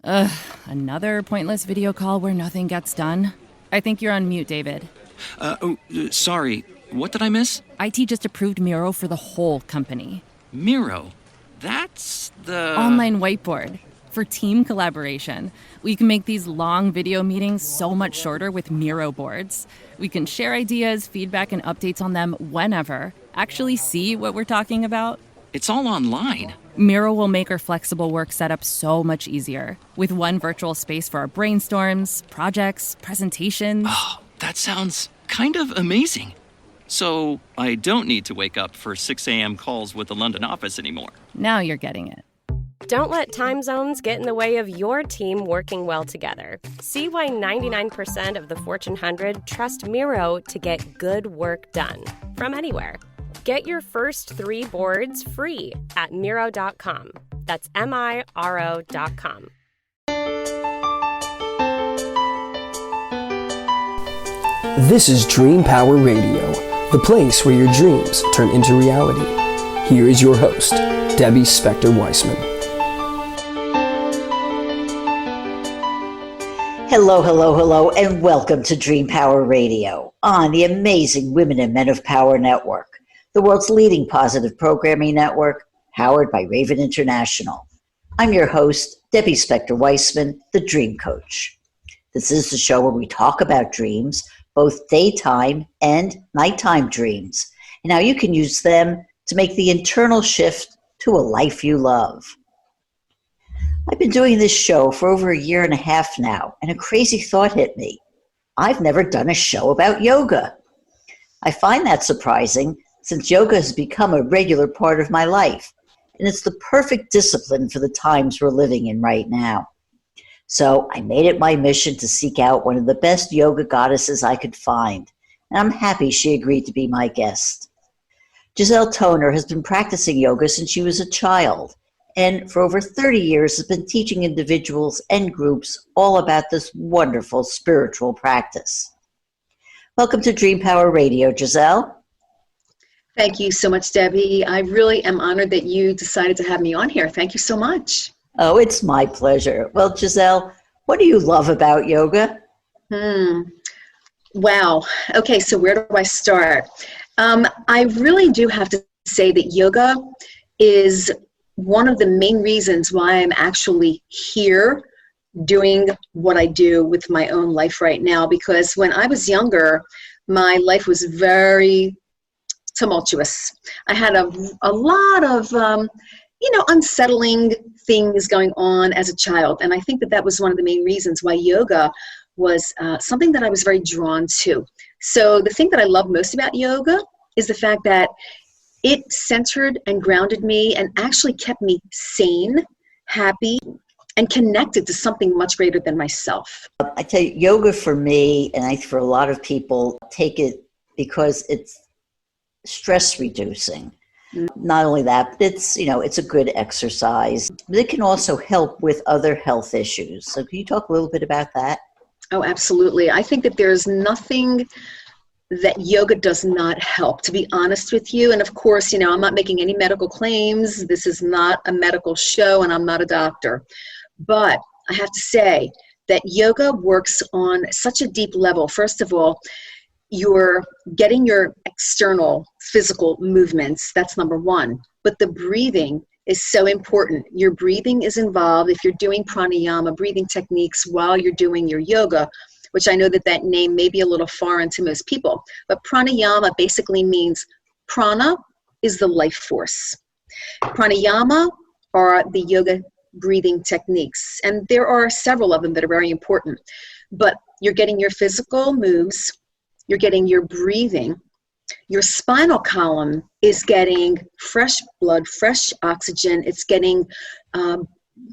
Ugh, another pointless video call where nothing gets done. I think you're on mute, David. Sorry. What did I miss? IT just approved Miro for the whole company. Miro. That's the... Online whiteboard. For team collaboration. We can make these long video meetings so much shorter with Miro boards. We can share ideas, feedback, and updates on them whenever. Actually see what we're talking about. It's all online. Miro will make our flexible work setup so much easier. With one virtual space for our brainstorms, projects, presentations. Oh, that sounds kind of amazing. So I don't need to wake up for 6 a.m. calls with the London office anymore. Now you're getting it. Don't let time zones get in the way of your team working well together. See why 99% of the Fortune 100 trust Miro to get good work done from anywhere. Get your first 3 boards free at Miro.com. That's Miro.com. This is Dream Power Radio, the place where your dreams turn into reality. Here is your host, Debbie Spector-Weissman. Hello, hello, hello, and welcome to Dream Power Radio on the amazing Women and Men of Power Network, the world's leading positive programming network, powered by Raven International. I'm your host, Debbie Spector-Weissman, the Dream Coach. This is the show where we talk about dreams, both daytime and nighttime dreams, and how you can use them to make the internal shift to a life you love. I've been doing this show for over 1.5 years now, and a crazy thought hit me. I've never done a show about yoga. I find that surprising, since yoga has become a regular part of my life, and it's the perfect discipline for the times we're living in right now. So I made it my mission to seek out one of the best yoga goddesses I could find, and I'm happy she agreed to be my guest. Giselle Toner has been practicing yoga since she was a child, and for over 30 years has been teaching individuals and groups all about this wonderful spiritual practice. Welcome to Dream Power Radio, Giselle. Thank you so much, Debbie. I really am honored that you decided to have me on here. Thank you so much. Oh, it's my pleasure. Well, Giselle, what do you love about yoga? Wow. Okay, so where do I start? I really do have to say that yoga is one of the main reasons why I'm actually here doing what I do with my own life right now, because when I was younger, my life was very tumultuous. I had a lot of, unsettling things going on as a child. And I think that was one of the main reasons why yoga was something that I was very drawn to. So the thing that I love most about yoga is the fact that it centered and grounded me and actually kept me sane, happy, and connected to something much greater than myself. I tell you, yoga for me, and I think for a lot of people, take it because it's stress reducing. Not only that, but it's a good exercise. But it can also help with other health issues. So can you talk a little bit about that? Oh, absolutely. I think that there's nothing that yoga does not help, to be honest with you. And of course, I'm not making any medical claims. This is not a medical show, and I'm not a doctor. But I have to say that yoga works on such a deep level. First of all, you're getting your external physical movements. That's number one. But the breathing is so important. Your breathing is involved. If you're doing pranayama, breathing techniques while you're doing your yoga, which I know that name may be a little foreign to most people, but pranayama basically means prana is the life force. Pranayama are the yoga breathing techniques, and there are several of them that are very important. But you're getting your physical moves, you're getting your breathing, your spinal column is getting fresh blood, fresh oxygen. It's getting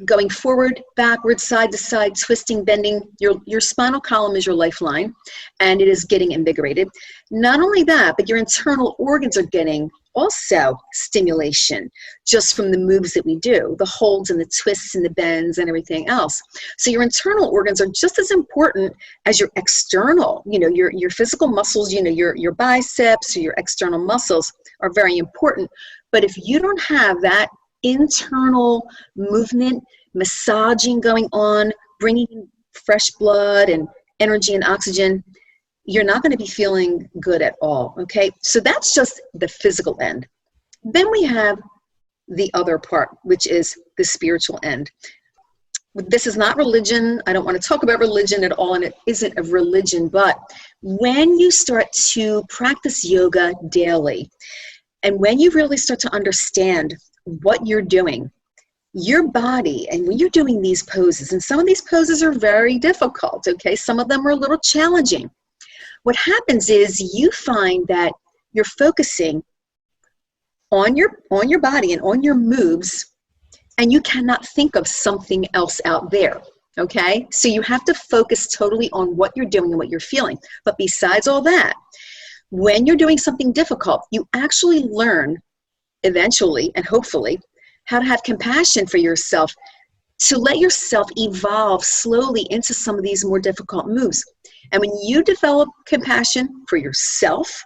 going forward, backwards, side to side, twisting, bending. Your spinal column is your lifeline, and it is getting invigorated. Not only that, but your internal organs are getting also stimulation just from the moves that we do, the holds and the twists and the bends and everything else. So your internal organs are just as important as your external, your physical muscles, your biceps or your external muscles are very important. But if you don't have that internal movement, massaging going on, bringing in fresh blood and energy and oxygen, you're not going to be feeling good at all, okay? So that's just the physical end. Then we have the other part, which is the spiritual end. This is not religion. I don't want to talk about religion at all, and it isn't a religion, but when you start to practice yoga daily, and when you really start to understand what you're doing, your body, and when you're doing these poses, and some of these poses are very difficult, okay? Some of them are a little challenging. What happens is you find that you're focusing on your body and on your moves, and you cannot think of something else out there, okay? So you have to focus totally on what you're doing and what you're feeling. But besides all that, when you're doing something difficult, you actually learn eventually and hopefully how to have compassion for yourself, to let yourself evolve slowly into some of these more difficult moves. And when you develop compassion for yourself,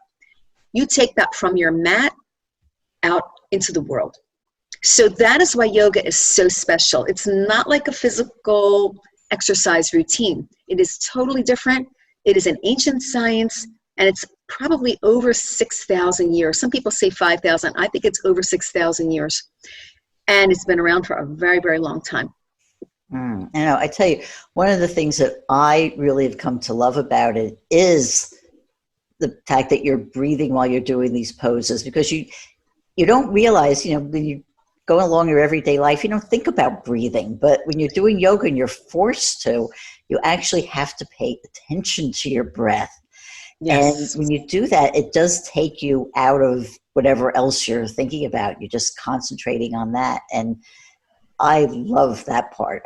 you take that from your mat out into the world. So that is why yoga is so special. It's not like a physical exercise routine. It is totally different. It is an ancient science, and it's probably over 6,000 years. Some people say 5,000. I think it's over 6,000 years. And it's been around for a very, very long time. I tell you, one of the things that I really have come to love about it is the fact that you're breathing while you're doing these poses, because you don't realize, when you go along your everyday life, you don't think about breathing. But when you're doing yoga and you're forced to, you actually have to pay attention to your breath. Yes. And when you do that, it does take you out of whatever else you're thinking about. You're just concentrating on that. And I love that part.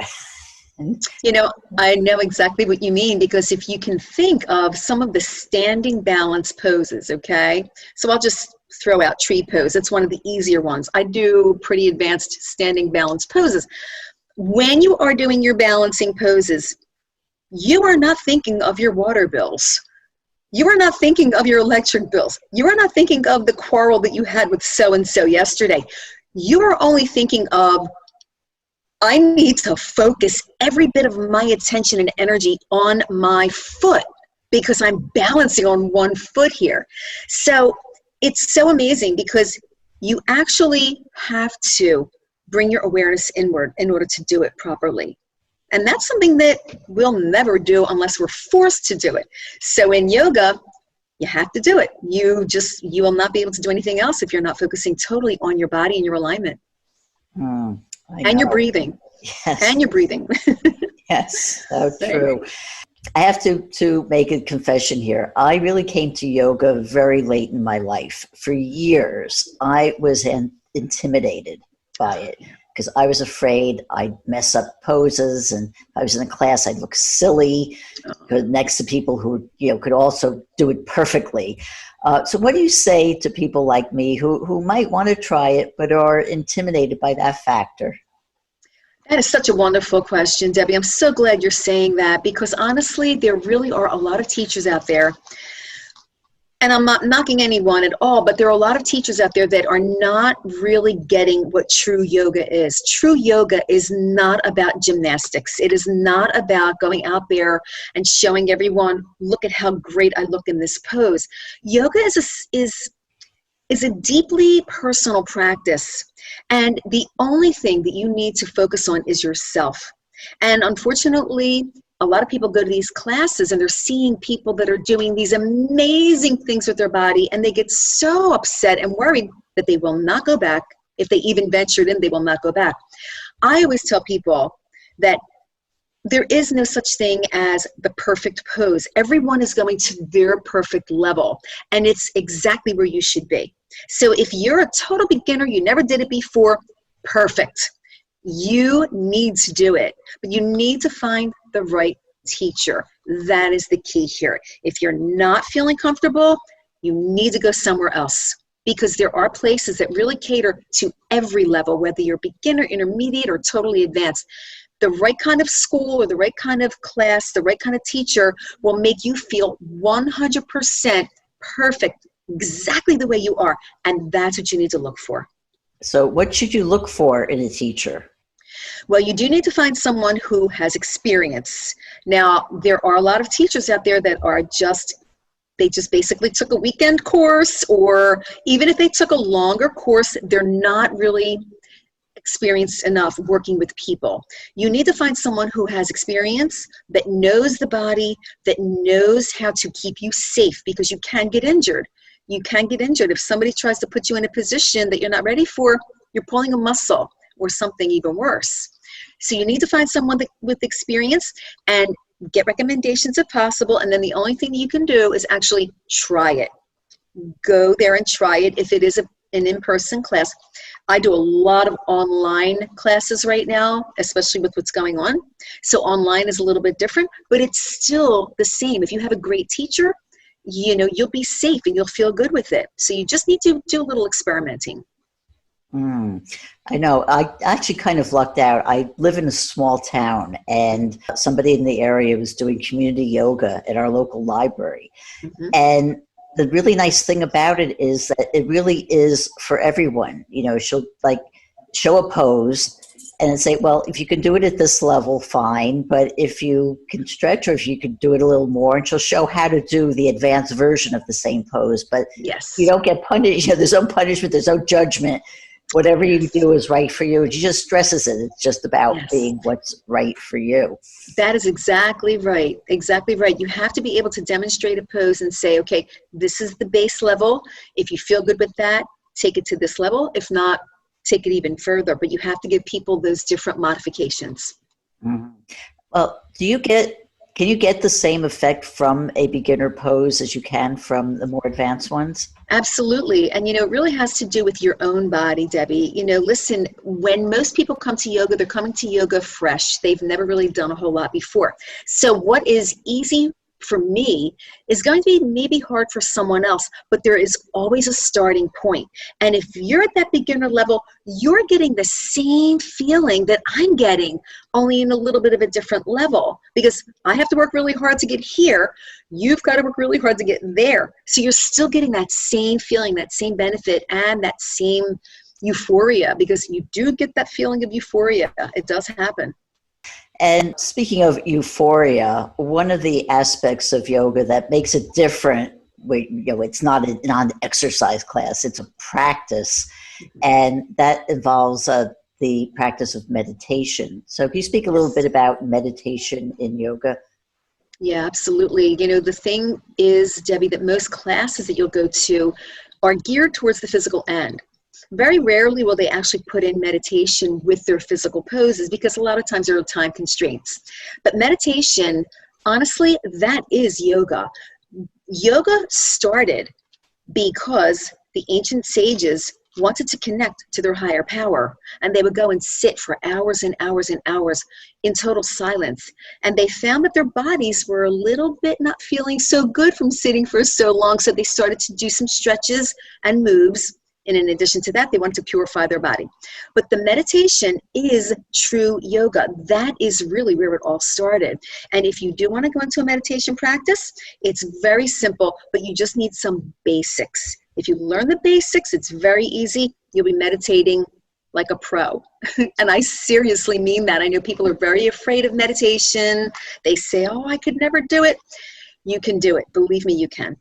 I know exactly what you mean, because if you can think of some of the standing balance poses, okay? So I'll just throw out tree pose. It's one of the easier ones. I do pretty advanced standing balance poses. When you are doing your balancing poses, you are not thinking of your water bills. You are not thinking of your electric bills. You are not thinking of the quarrel that you had with so-and-so yesterday. You are only thinking of, I need to focus every bit of my attention and energy on my foot because I'm balancing on one foot here. So it's so amazing because you actually have to bring your awareness inward in order to do it properly. And that's something that we'll never do unless we're forced to do it. So in yoga, you have to do it. You will not be able to do anything else if you're not focusing totally on your body and your alignment. And your breathing. Yes. And your breathing. Yes, so true. I have to make a confession here. I really came to yoga very late in my life. For years, I was intimidated by it because I was afraid I'd mess up poses, and if I was in a class, I'd look silly next to people who could also do it perfectly. So what do you say to people like me who might want to try it but are intimidated by that factor? That is such a wonderful question, Debbie. I'm so glad you're saying that, because honestly, there really are a lot of teachers out there, and I'm not knocking anyone at all, but there are a lot of teachers out there that are not really getting what true yoga is. True yoga is not about gymnastics. It is not about going out there and showing everyone, look at how great I look in this pose. Yoga is a deeply personal practice. And the only thing that you need to focus on is yourself. And unfortunately, a lot of people go to these classes and they're seeing people that are doing these amazing things with their body, and they get so upset and worried that they will not go back. If they even ventured in, they will not go back. I always tell people that there is no such thing as the perfect pose. Everyone is going to their perfect level, and it's exactly where you should be. So if you're a total beginner, you never did it before, perfect. You need to do it, but you need to find the right teacher. That is the key here. If you're not feeling comfortable, you need to go somewhere else, because there are places that really cater to every level, whether you're beginner, intermediate, or totally advanced. The right kind of school or the right kind of class, the right kind of teacher will make you feel 100% perfect, exactly the way you are. And that's what you need to look for. So what should you look for in a teacher? Well, you do need to find someone who has experience. Now, there are a lot of teachers out there that are they just basically took a weekend course, or even if they took a longer course, they're not really experienced enough working with people. You need to find someone who has experience, that knows the body, that knows how to keep you safe, because you can get injured. You can get injured. If somebody tries to put you in a position that you're not ready for, you're pulling a muscle or something even worse. So you need to find someone with experience and get recommendations if possible. And then the only thing that you can do is actually try it. Go there and try it. If it is an in-person class, I do a lot of online classes right now, especially with what's going on. So online is a little bit different, but it's still the same. If you have a great teacher, you'll be safe and you'll feel good with it. So you just need to do a little experimenting. I know. I actually kind of lucked out. I live in a small town, and somebody in the area was doing community yoga at our local library. Mm-hmm. And the really nice thing about it is that it really is for everyone. She'll show a pose and say, well, if you can do it at this level, fine. But if you can stretch, or if you can do it a little more, and she'll show how to do the advanced version of the same pose. But yes, you don't get punished. There's no punishment. There's no judgment. Whatever you do is right for you. She just stresses it. It's just about being what's right for you. That is exactly right. Exactly right. You have to be able to demonstrate a pose and say, okay, this is the base level. If you feel good with that, take it to this level. If not, take it even further. But you have to give people those different modifications. Mm-hmm. Well, can you get the same effect from a beginner pose as you can from the more advanced ones? Absolutely. And, it really has to do with your own body, Debbie. Listen, when most people come to yoga, they're coming to yoga fresh. They've never really done a whole lot before. So what is easy for me is going to be maybe hard for someone else, but there is always a starting point. And if you're at that beginner level, you're getting the same feeling that I'm getting, only in a little bit of a different level, because I have to work really hard to get here. You've got to work really hard to get there. So you're still getting that same feeling, that same benefit, and that same euphoria, because you do get that feeling of euphoria. It does happen. And speaking of euphoria, one of the aspects of yoga that makes it different, it's not an exercise class, it's a practice, and that involves the practice of meditation. So can you speak a little bit about meditation in yoga? Yeah, absolutely. The thing is, Debbie, that most classes that you'll go to are geared towards the physical end. Very rarely will they actually put in meditation with their physical poses, because a lot of times there are time constraints. But meditation, honestly, that is yoga. Yoga started because the ancient sages wanted to connect to their higher power, and they would go and sit for hours and hours and hours in total silence. And they found that their bodies were a little bit not feeling so good from sitting for so long, so they started to do some stretches and moves. And in addition to that, they want to purify their body. But the meditation is true yoga. That is really where it all started. And if you do want to go into a meditation practice, it's very simple, but you just need some basics. If you learn the basics, it's very easy. You'll be meditating like a pro. And I seriously mean that. I know people are very afraid of meditation. They say, oh, I could never do it. You can do it. Believe me, you can.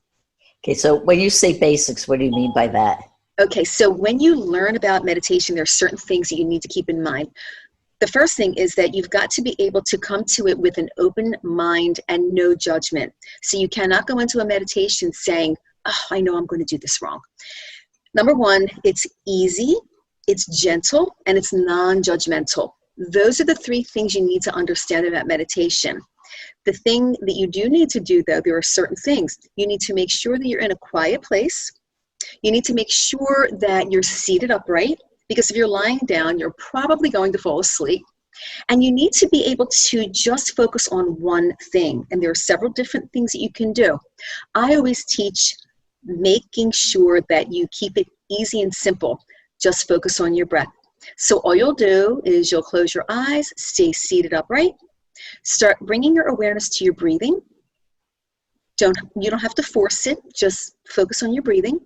Okay, so when you say basics, what do you mean by that? Okay, so when you learn about meditation, there are certain things that you need to keep in mind. The first thing is that you've got to be able to come to it with an open mind and no judgment. So you cannot go into a meditation saying, oh, I know I'm going to do this wrong. Number one, it's easy, it's gentle, and it's non-judgmental. Those are the three things you need to understand about meditation. The thing that you do need to do, though, there are certain things. You need to make sure that you're in a quiet place. You need to make sure that you're seated upright, because if you're lying down, you're probably going to fall asleep. And you need to be able to just focus on one thing. And there are several different things that you can do. I always teach making sure that you keep it easy and simple. Just focus on your breath. So all you'll do is you'll close your eyes, stay seated upright, start bringing your awareness to your breathing. You don't have to force it, just focus on your breathing.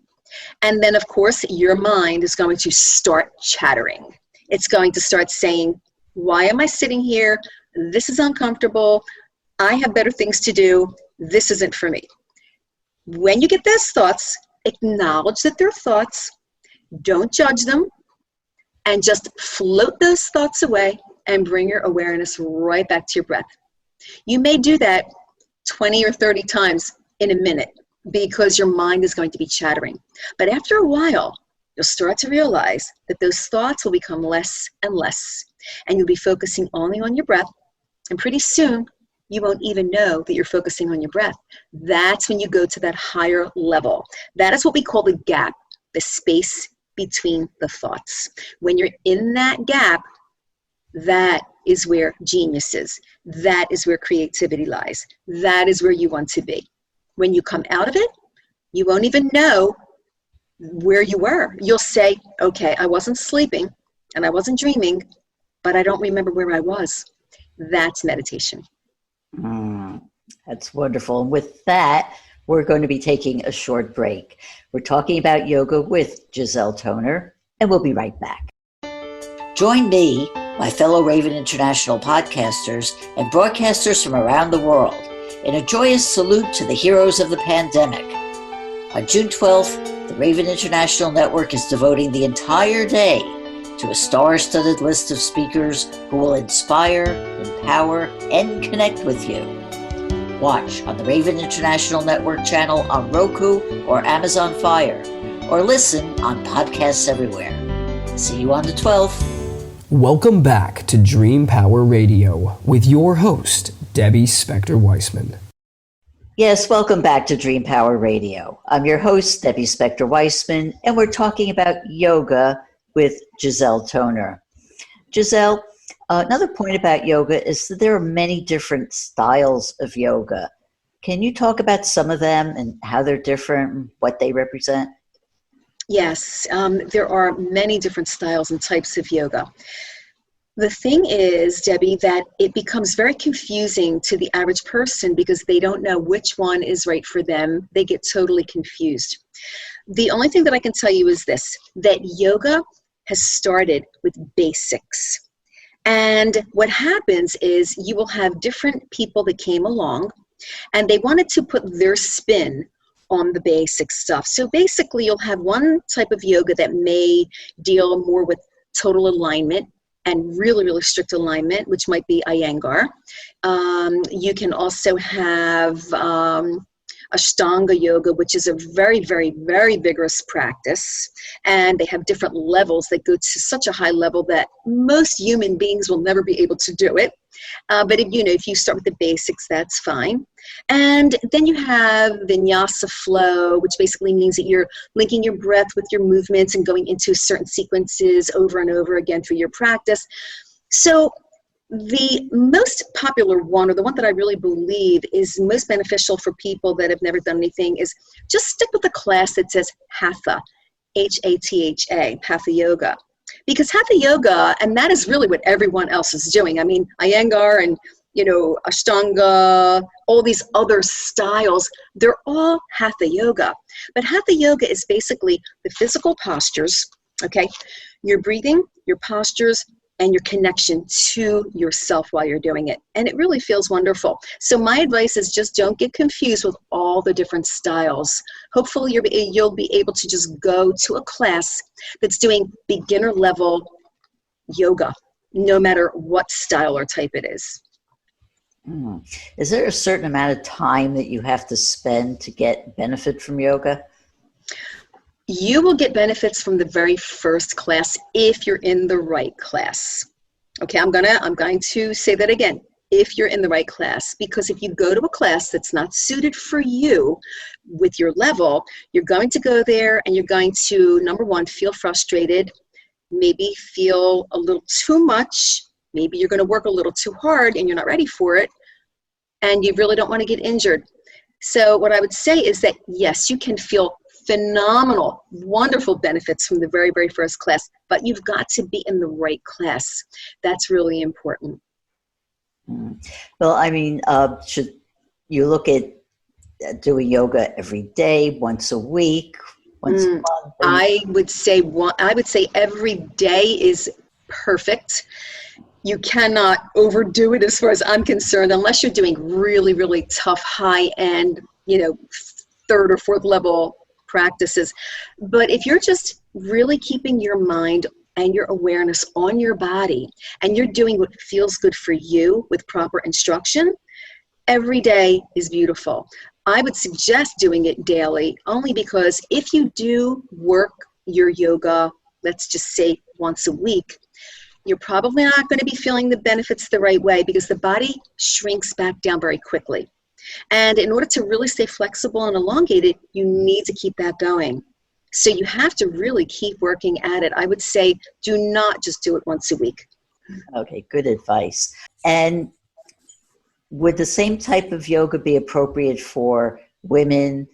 And then, of course, your mind is going to start chattering. It's going to start saying, Why am I sitting here? This is uncomfortable. I have better things to do. This isn't for me. When you get those thoughts, acknowledge that they're thoughts. Don't judge them. And just float those thoughts away and bring your awareness right back to your breath. You may do that 20 or 30 times in a minute because your mind is going to be chattering. But after a while, you'll start to realize that those thoughts will become less and less. And you'll be focusing only on your breath. And pretty soon, you won't even know that you're focusing on your breath. That's when you go to that higher level. That is what we call the gap, the space between the thoughts. When you're in that gap, that is where genius is. That is where creativity lies. That is where you want to be. When you come out of it, you won't even know where you were. You'll say, okay, I wasn't sleeping and I wasn't dreaming, but I don't remember where I was. That's meditation. That's wonderful. And with that, we're going to be taking a short break. We're talking about yoga with Giselle Toner, and we'll be right back. Join me, my fellow Raven International podcasters, and broadcasters from around the world in a joyous salute to the heroes of the pandemic. On June 12th, the Raven International Network is devoting the entire day to a star-studded list of speakers who will inspire, empower, and connect with you. Watch on the Raven International Network channel on Roku or Amazon Fire, or listen on podcasts everywhere. See you on the 12th. Welcome back to Dream Power Radio with your host, Debbie Spector-Weissman. Yes, welcome back to Dream Power Radio. I'm your host, Debbie Spector-Weissman, and we're talking about yoga with Giselle Toner. Giselle, another point about yoga is that there are many different styles of yoga. Can you talk about some of them and how they're different and what they represent? Yes, there are many different styles and types of yoga. The thing is, Debbie, that it becomes very confusing to the average person because they don't know which one is right for them. They get totally confused. The only thing that I can tell you is this, that yoga has started with basics. And what happens is you will have different people that came along and they wanted to put their spin on the basic stuff. So basically you'll have one type of yoga that may deal more with total alignment and really, really strict alignment, which might be Iyengar. You can also have Ashtanga yoga, which is a very, very, very vigorous practice. And they have different levels that go to such a high level that most human beings will never be able to do it. But if you start with the basics, that's fine. And then you have Vinyasa flow, which basically means that you're linking your breath with your movements and going into certain sequences over and over again through your practice. So the most popular one, or the one that I really believe is most beneficial for people that have never done anything, is just stick with a class that says Hatha, Hatha, Hatha Yoga. Because Hatha Yoga, and that is really what everyone else is doing. I mean, Iyengar and, Ashtanga, all these other styles, they're all Hatha Yoga. But Hatha Yoga is basically the physical postures, okay? Your breathing, your postures, and your connection to yourself while you're doing it. And it really feels wonderful. So my advice is just don't get confused with all the different styles. Hopefully you'll be able to just go to a class that's doing beginner level yoga, no matter what style or type it is. Is there a certain amount of time that you have to spend to get benefit from yoga? You will get benefits from the very first class if you're in the right class. Okay, I'm going to say that again, if you're in the right class, because if you go to a class that's not suited for you with your level, you're going to go there and you're going to, number one, feel frustrated, maybe feel a little too much, maybe you're going to work a little too hard and you're not ready for it, and you really don't want to get injured. So what I would say is that, yes, you can feel phenomenal, wonderful benefits from the very, very first class, but you've got to be in the right class. That's really important. Well, I mean, should you look at doing yoga every day, once a week, once a month? I would say every day is perfect. You cannot overdo it as far as I'm concerned, unless you're doing really, really tough, high-end, third or fourth level practices. But if you're just really keeping your mind and your awareness on your body, and you're doing what feels good for you with proper instruction, every day is beautiful. I would suggest doing it daily, only because if you do work your yoga, let's just say once a week, you're probably not going to be feeling the benefits the right way, because the body shrinks back down very quickly. And in order to really stay flexible and elongated, you need to keep that going. So you have to really keep working at it. I would say do not just do it once a week. Okay, good advice. And would the same type of yoga be appropriate for women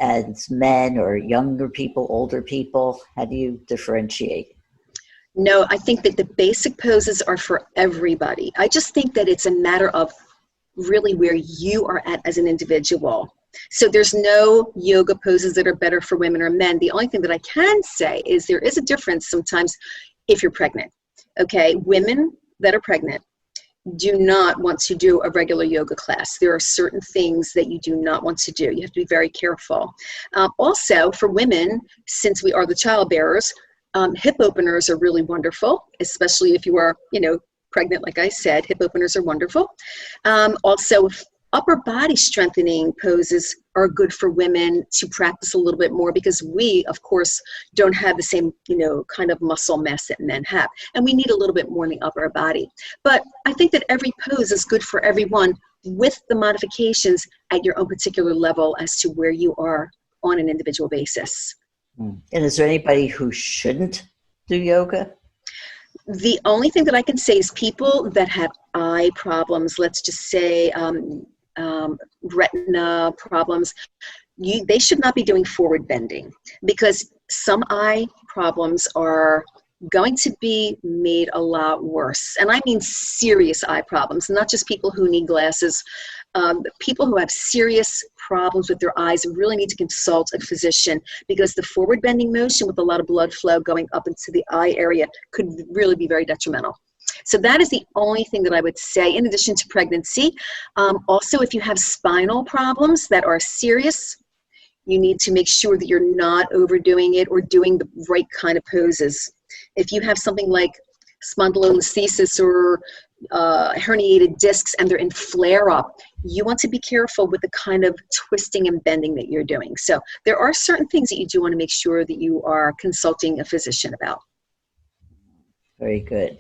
and men, or younger people, older people? How do you differentiate? No, I think that the basic poses are for everybody. I just think that it's a matter of really where you are at as an individual. So there's no yoga poses that are better for women or men. The only thing that I can say is there is a difference sometimes if you're pregnant. Okay, women that are pregnant do not want to do a regular yoga class. There are certain things that you do not want to do. You have to be very careful. Also, for women, since we are the child bearers, hip openers are really wonderful, especially if you are, pregnant. Like I said, hip openers are wonderful. Also, upper body strengthening poses are good for women to practice a little bit more, because we, of course, don't have the same, kind of muscle mass that men have. And we need a little bit more in the upper body. But I think that every pose is good for everyone, with the modifications at your own particular level as to where you are on an individual basis. And is there anybody who shouldn't do yoga? The only thing that I can say is people that have eye problems, let's just say retina problems, they should not be doing forward bending, because some eye problems are going to be made a lot worse. And I mean serious eye problems, not just people who need glasses. People who have serious problems with their eyes really need to consult a physician, because the forward bending motion with a lot of blood flow going up into the eye area could really be very detrimental. So that is the only thing that I would say, in addition to pregnancy. Also, if you have spinal problems that are serious, you need to make sure that you're not overdoing it or doing the right kind of poses. If you have something like spondylolisthesis or herniated discs and they're in flare-up, you want to be careful with the kind of twisting and bending that you're doing. So there are certain things that you do want to make sure that you are consulting a physician about. Very good.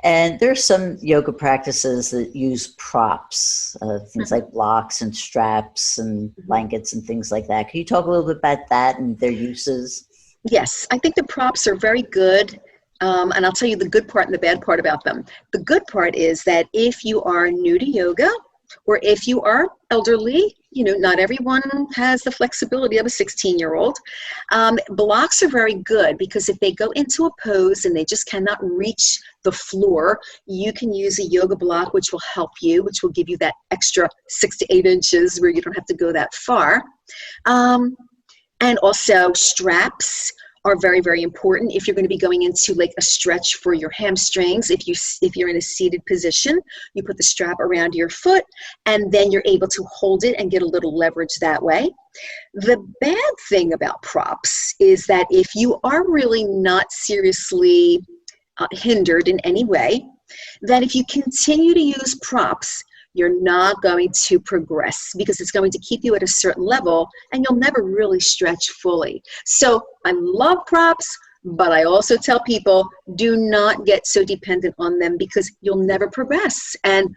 And there's some yoga practices that use props, things like blocks and straps and blankets and things like that. Can you talk a little bit about that and their uses? Yes, I think the props are very good. And I'll tell you the good part and the bad part about them. The good part is that if you are new to yoga, or if you are elderly, not everyone has the flexibility of a 16-year-old. Blocks are very good, because if they go into a pose and they just cannot reach the floor, you can use a yoga block, which will help you, which will give you that extra 6 to 8 inches where you don't have to go that far. And also straps are very, very important if you're going to be going into like a stretch for your hamstrings. If you're in a seated position, you put the strap around your foot, and then you're able to hold it and get a little leverage that way. The bad thing about props is that if you are really not seriously hindered in any way, that if you continue to use props, you're not going to progress, because it's going to keep you at a certain level and you'll never really stretch fully. So I love props, but I also tell people, do not get so dependent on them, because you'll never progress. And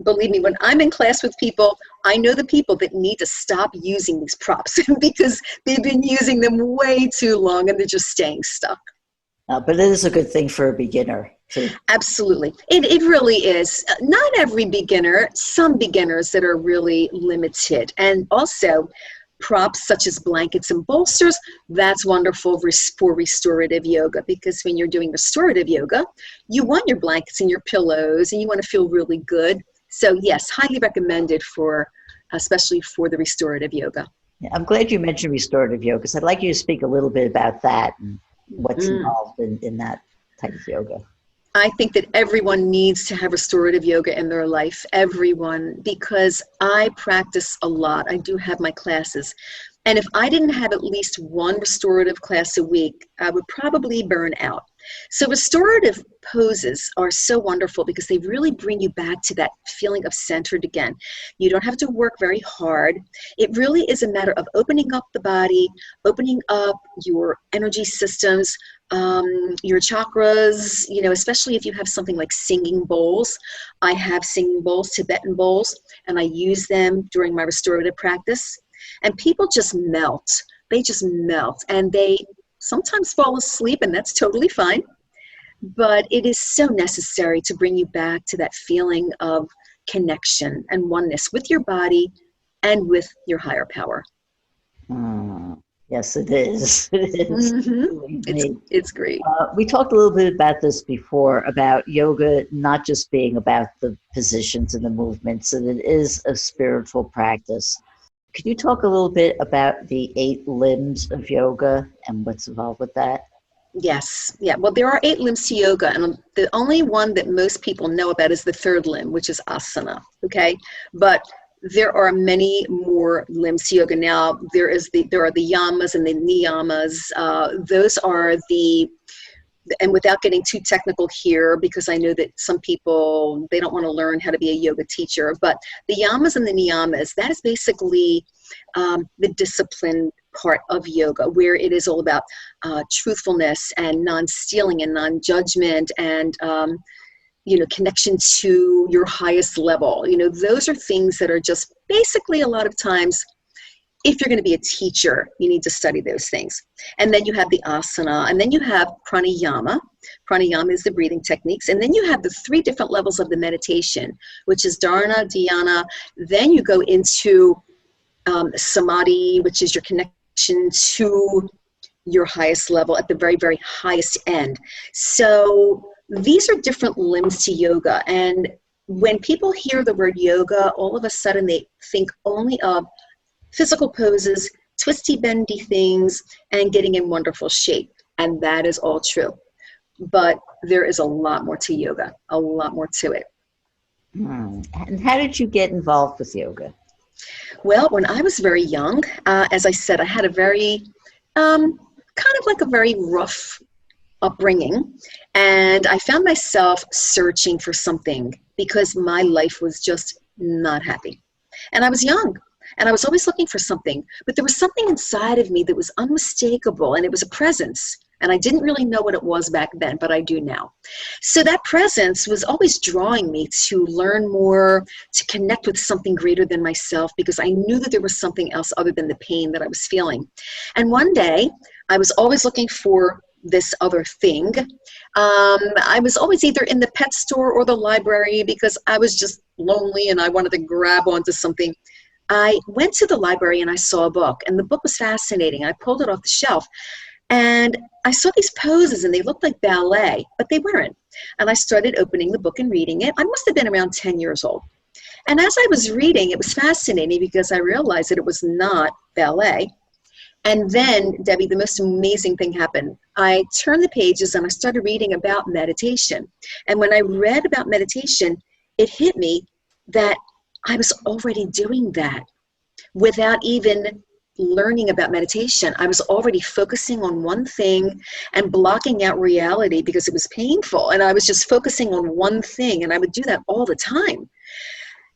believe me, when I'm in class with people, I know the people that need to stop using these props because they've been using them way too long and they're just staying stuck. But it is a good thing for a beginner too. Absolutely. It really is. Not every beginner, some beginners that are really limited. And also props such as blankets and bolsters, that's wonderful for restorative yoga, because when you're doing restorative yoga, you want your blankets and your pillows and you want to feel really good. So yes, highly recommended especially for the restorative yoga. Yeah, I'm glad you mentioned restorative yoga, because I'd like you to speak a little bit about that and what's involved in that type of yoga. I think that everyone needs to have restorative yoga in their life, everyone, because I practice a lot. I do have my classes. And if I didn't have at least one restorative class a week, I would probably burn out. So restorative poses are so wonderful because they really bring you back to that feeling of centered again. You don't have to work very hard. It really is a matter of opening up the body, opening up your energy systems, your chakras, especially if you have something like singing bowls. I have singing bowls, Tibetan bowls, and I use them during my restorative practice. And people just melt. They just melt. And they sometimes fall asleep, and that's totally fine. But it is so necessary to bring you back to that feeling of connection and oneness with your body and with your higher power. Yes, it is. It is. Mm-hmm. It's great. We talked a little bit about this before, about yoga not just being about the positions and the movements, and it is a spiritual practice. Could you talk a little bit about the 8 limbs of yoga and what's involved with that? Yes. Yeah. Well, there are 8 limbs to yoga, and the only one that most people know about is the 3rd limb, which is asana. Okay. But there are many more limbs to yoga. Now, there are the yamas and the niyamas. Those are and without getting too technical here, because I know that some people, they don't want to learn how to be a yoga teacher, but the yamas and the niyamas, that is basically the discipline part of yoga, where it is all about truthfulness and non-stealing and non-judgment and connection to your highest level. Those are things that are just basically a lot of times, if you're going to be a teacher, you need to study those things. And then you have the asana, and then you have pranayama. Pranayama is the breathing techniques. And then you have the 3 different levels of the meditation, which is dharana, dhyana. Then you go into samadhi, which is your connection to your highest level at the very, very highest end. So these are different limbs to yoga. And when people hear the word yoga, all of a sudden they think only of physical poses, twisty, bendy things, and getting in wonderful shape. And that is all true. But there is a lot more to yoga, a lot more to it. And how did you get involved with yoga? Well, when I was very young, as I said, I had a very, kind of like a very rough upbringing. And I found myself searching for something because my life was just not happy. And I was young. And I was always looking for something, but there was something inside of me that was unmistakable, and it was a presence. And I didn't really know what it was back then, but I do now. So that presence was always drawing me to learn more, to connect with something greater than myself, because I knew that there was something else other than the pain that I was feeling. And one day, I was always looking for this other thing. I was always either in the pet store or the library because I was just lonely and I wanted to grab onto something. I went to the library and I saw a book, and the book was fascinating. I pulled it off the shelf, and I saw these poses, and they looked like ballet, but they weren't. And I started opening the book and reading it. I must have been around 10 years old. And as I was reading, it was fascinating because I realized that it was not ballet. And then, Debbie, the most amazing thing happened. I turned the pages and I started reading about meditation. And when I read about meditation, it hit me that I was already doing that without even learning about meditation. I was already focusing on one thing and blocking out reality because it was painful. And I was just focusing on one thing, and I would do that all the time.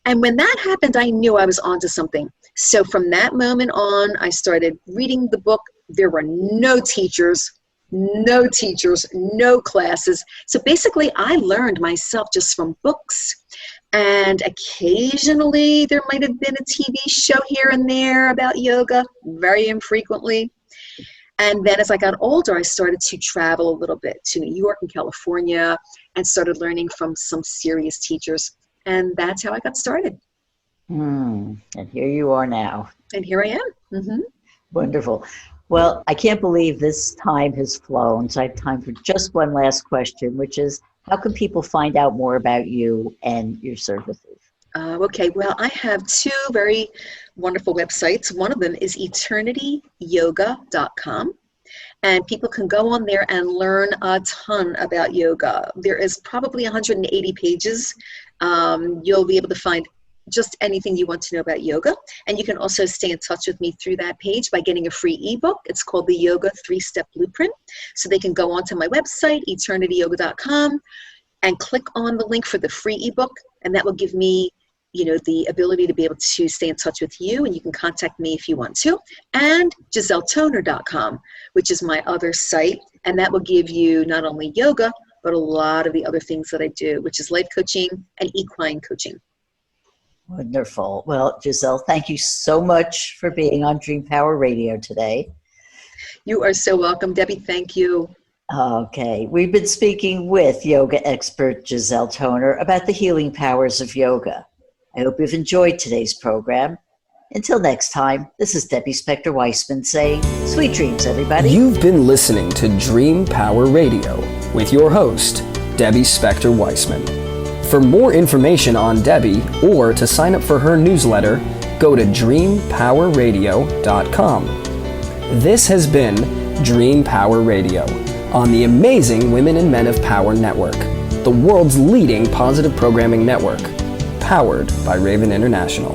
And when that happened, I knew I was onto something. So from that moment on, I started reading the book. There were no teachers, no classes. So basically, I learned myself just from books. And occasionally there might have been a TV show here and there about yoga, very infrequently. And then as I got older, I started to travel a little bit to New York and California and started learning from some serious teachers. And that's how I got started. And here you are now. And here I am. Mm-hmm. Wonderful. Well, I can't believe this time has flown. So I have time for just one last question, which is, how can people find out more about you and your services? Okay, well, I have 2 very wonderful websites. One of them is eternityyoga.com. And people can go on there and learn a ton about yoga. There is probably 180 pages. You'll be able to find just anything you want to know about yoga. And you can also stay in touch with me through that page by getting a free ebook. It's called the Yoga 3-Step Blueprint. So they can go onto my website, eternityyoga.com, and click on the link for the free ebook. And that will give me, the ability to be able to stay in touch with you, and you can contact me if you want to. And GiselleToner.com, which is my other site. And that will give you not only yoga, but a lot of the other things that I do, which is life coaching and equine coaching. Wonderful. Well, Giselle, thank you so much for being on Dream Power Radio today. You are so welcome, Debbie. Thank you. Okay. We've been speaking with yoga expert Giselle Toner about the healing powers of yoga. I hope you've enjoyed today's program. Until next time, this is Debbie Spector-Weissman saying, sweet dreams, everybody. You've been listening to Dream Power Radio with your host, Debbie Spector-Weissman. For more information on Debbie or to sign up for her newsletter, go to dreampowerradio.com. This has been Dream Power Radio on the amazing Women and Men of Power Network, the world's leading positive programming network, powered by Raven International.